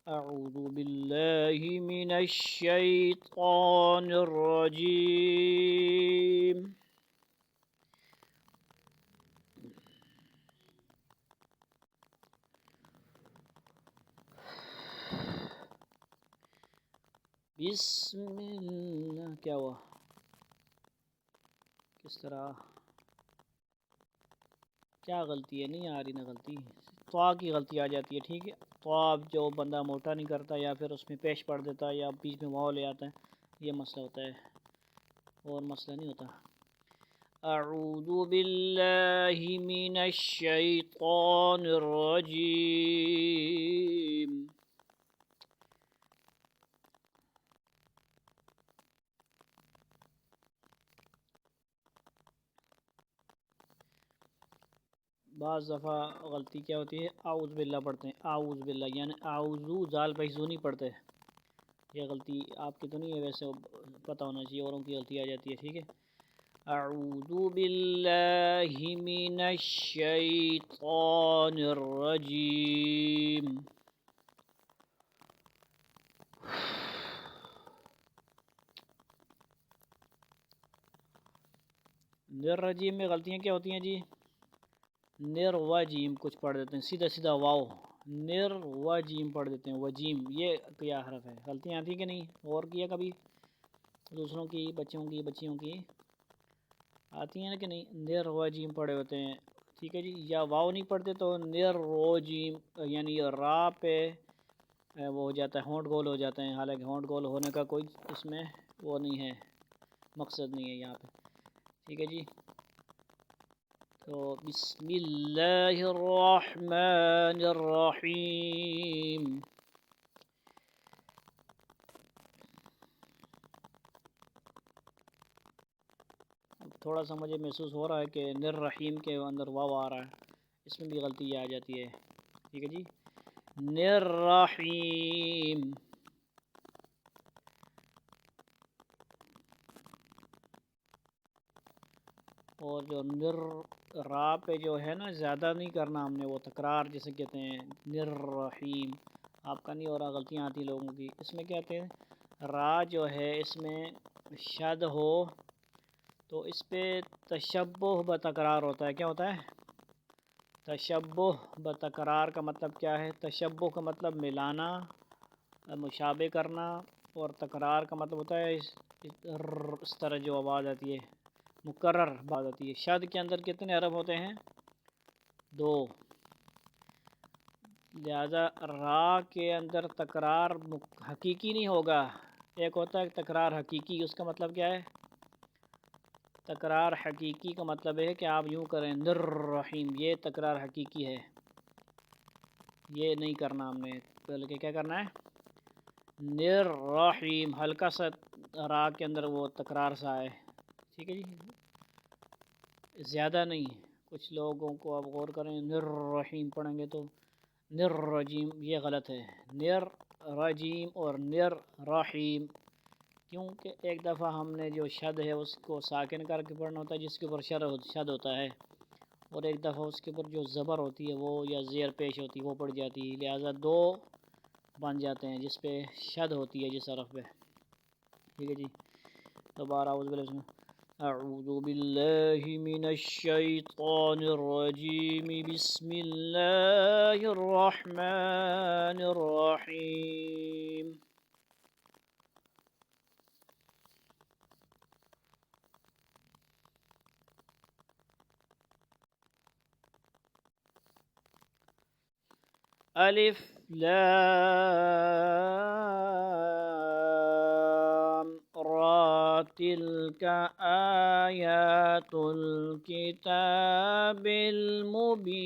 अऊज़ु बिल्लाहि मिनश शैतानिर रजीम। बिस्मिल्लाह। क्या हुआ? किस तरह? क्या गलती है? नहीं आ रही ना गलती। त्वा की गलती आ जाती है। ठीक है, त्वा जो बंदा मोटा नहीं करता या फिर उसमें पेश पड़ देता है या बीच में वाव ले आता है, ये मसला होता है और मसला नहीं होता। अऊज़ु बिल्लाहि मिनश शैतानिर रजीम। बाज़ दफ़ा गलती क्या होती है, आउज़ बिल्ला पढ़ते हैं, आउज़ बिल्ला यानी आउज़ू जाल पैजू नहीं पढ़ते। ये गलती आपकी तो नहीं है, वैसे पता होना चाहिए, औरों की गलती आ जाती है। ठीक है, अऊज़ु बिल्लाहि मिनश शैतानिर रजीम। निर्रजीम में गलतियाँ क्या होती हैं जी? निर वजीम कुछ पढ़ देते हैं, सीधा सीधा वाओ निर वजीम पढ़ देते हैं, वजीम। ये क्या हरफ है? गलतियाँ आती कि नहीं? और किया कभी? दूसरों की, बच्चों की, बच्चियों की आती हैं कि नहीं? निर वजीम पढ़े होते हैं। ठीक है जी, या वाओ नहीं पढ़ते तो निर रोजीम, यानी रा पे वो हो जाता है, होंठ गोल हो जाते हैं। हालांकि होंठ गोल होने का कोई इसमें वो नहीं है, मकसद नहीं है यहाँ पे। ठीक है जी, तो बिस्मिल्लाहिर्रहमानिर्रहीम। थोड़ा सा मुझे महसूस हो रहा है कि निर्रहीम के अंदर वाव आ रहा है, इसमें भी गलती आ जाती है। ठीक है जी, निर्रहीम। और जो निर रा पे जो है ना, ज़्यादा नहीं करना हमने, वो तकरार जिसे कहते हैं, निर्रहीम। आपका नहीं हो रहा, गलतियाँ आती लोगों की। इसमें क्या कहते हैं, रा जो है इसमें शद हो तो इस पर तशब्बुह ब तकरार होता है। क्या होता है? तशब्बुह ब तकरार का मतलब क्या है? तशब्बुह का मतलब मिलाना, मुशाबे करना, और तकरार का मतलब होता है इस तरह जो आवाज़ आती है, मुकर्रर आवाज़ आती है। शद के अंदर कितने हरफ होते हैं? 2। लिहाजा रा के अंदर तकरार हकीकी नहीं होगा। एक होता है तकरार हकीकी, उसका मतलब क्या है? तकरार हकीकी का मतलब है कि आप यूँ करें निर्रहीम, ये तकरार हकीकी है। ये नहीं करना हमने, बल्कि क्या करना है, निर्रहीम, हल्का सा रा के अंदर वो तकरार सा है। ठीक है जी, ज़्यादा नहीं। कुछ लोगों को आप गौर करें, निर्रहीम पढ़ेंगे तो निर्रजीम, ये गलत है। निर्रजीम और निर्रहीम, क्योंकि एक दफ़ा हमने जो शद है उसको साकिन करके पढ़ना होता है, जिसके ऊपर शद होता है, और एक दफ़ा उसके ऊपर जो ज़बर होती है वो या ज़ेर पेश होती है वो पड़ जाती है। लिहाजा 2 बन जाते हैं जिस पे शद होती है, जिस हरफ पे। ठीक है जी, दोबारा अऊज़ु बिल्लाहि मिनश शैतानिर रजीम। बिस्मिल्लाहिर रहमानिर रहीम। अलिफ लाम रा, तिल्का आयातुल किताबिल मुबीन।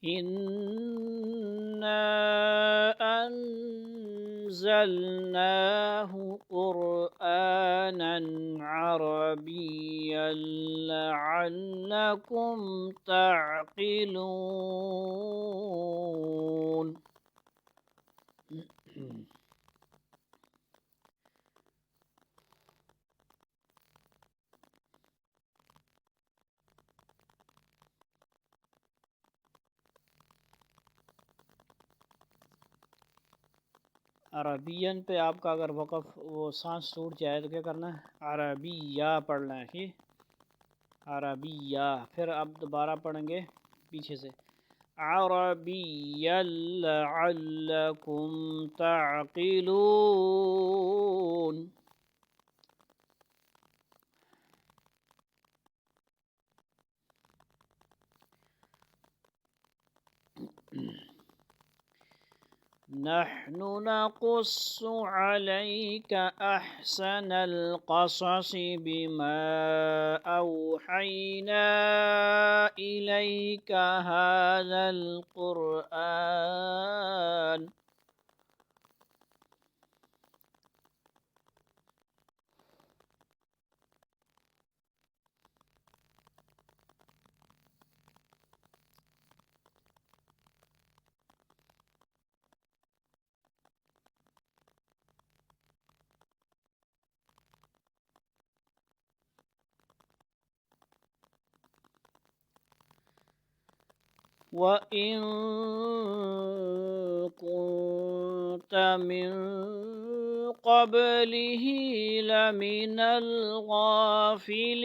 इन्ना अंज़लनाहु क़ुरआनन अरबिय्यन लअल्लकुम तअक़िलून। अरबियन पे आपका अगर वक़फ़ वो सांस टूट जाए तो क्या करना है? अरबिया पढ़ना है। ठीक, अरबिया। फिर अब दोबारा पढ़ेंगे पीछे से, अरबिय्यन लअल्लकुम तअक़िलून। नहनु नक़ुस्सु अलैका अहसनल क़सस बिमा औहैना इलैका हाज़ल क़ुरआन। वइन कुन्त मिन क़ब्लिही लमिनल गाफ़िलीन।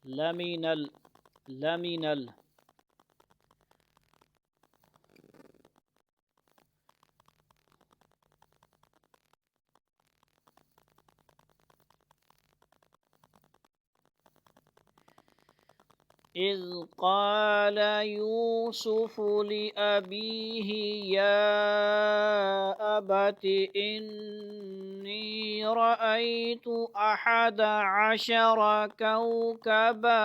लमिनल, लमिनल। इज़ क़ाल यूसुफ़ लिअबीही या अबति इन्नी रअयतु अहद अशर कौकबा।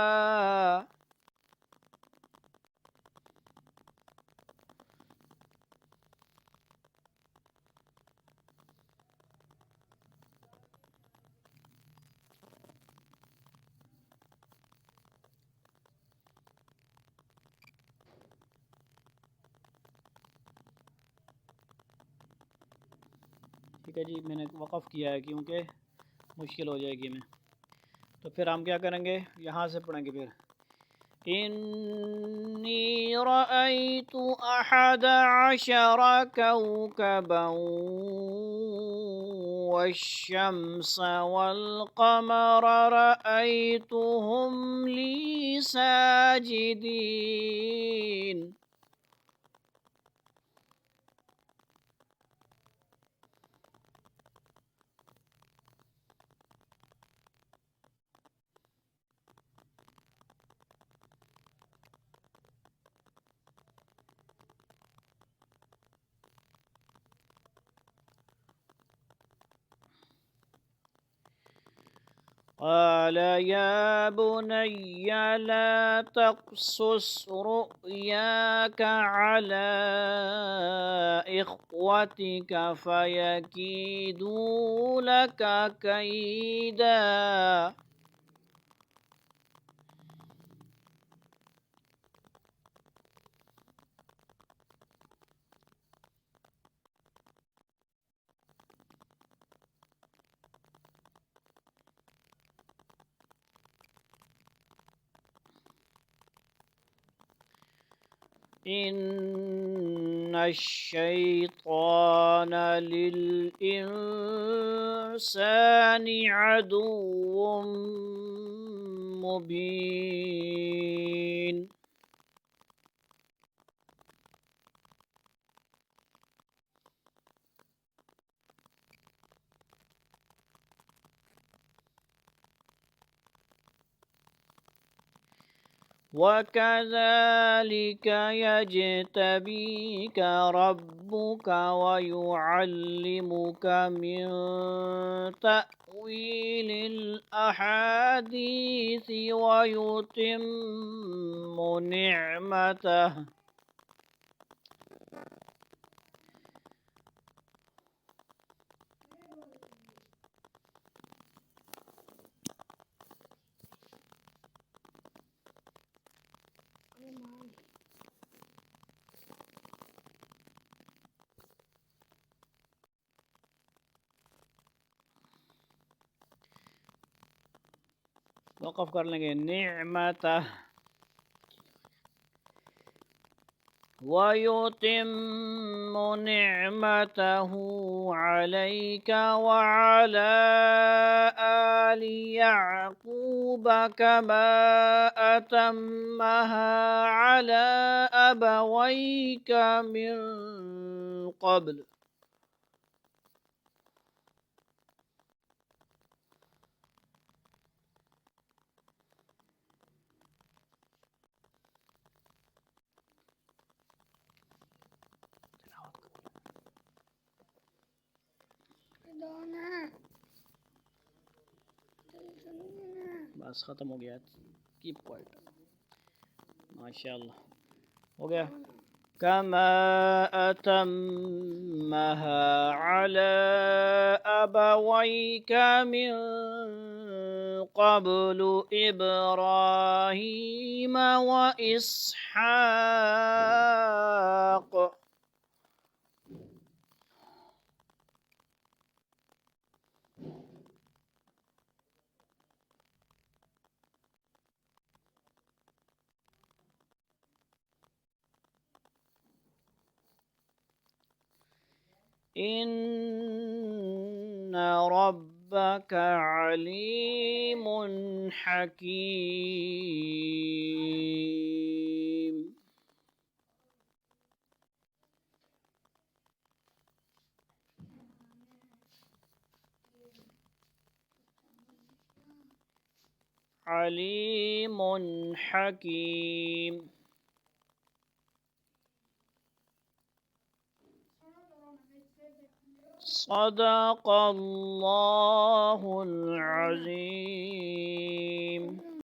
ठीक है जी, मैंने वक़फ़ किया है क्योंकि मुश्किल हो जाएगी मैं। तो फिर हम क्या करेंगे, यहाँ से पढ़ेंगे फिर, इन्नी रअयतु अहद अशर कौकबन वश्शम्स वल्क़मर रअयतुहुम ली साजिदीन। قال يا بني لا تقصص رؤياك على إخوتك فيكيدوا لك كيدا। إن الشيطان للإنسان عدو مبين. وكذلك يجتبيك ربك ويعلمك من تأويل الأحاديث ويتم نعمته वक़फ़ कर लेंगे निअमता वयुतिम्मु निअमतहु अलैका वअला आलि यअक़ूब कमा अतम्महा अला अबवैका मिन क़ब्ल बस ख़त्म हो गया कीप क्वाइट माशाअल्लाह हो गया कमा अतम्महा अला अबवैका मिन क़ब्लु इब्राहीम व इसहाक़ इन्न रब्बक अलीमुन हकीम अलीमुन हकीम सदक़ल्लाहुल अज़ीम।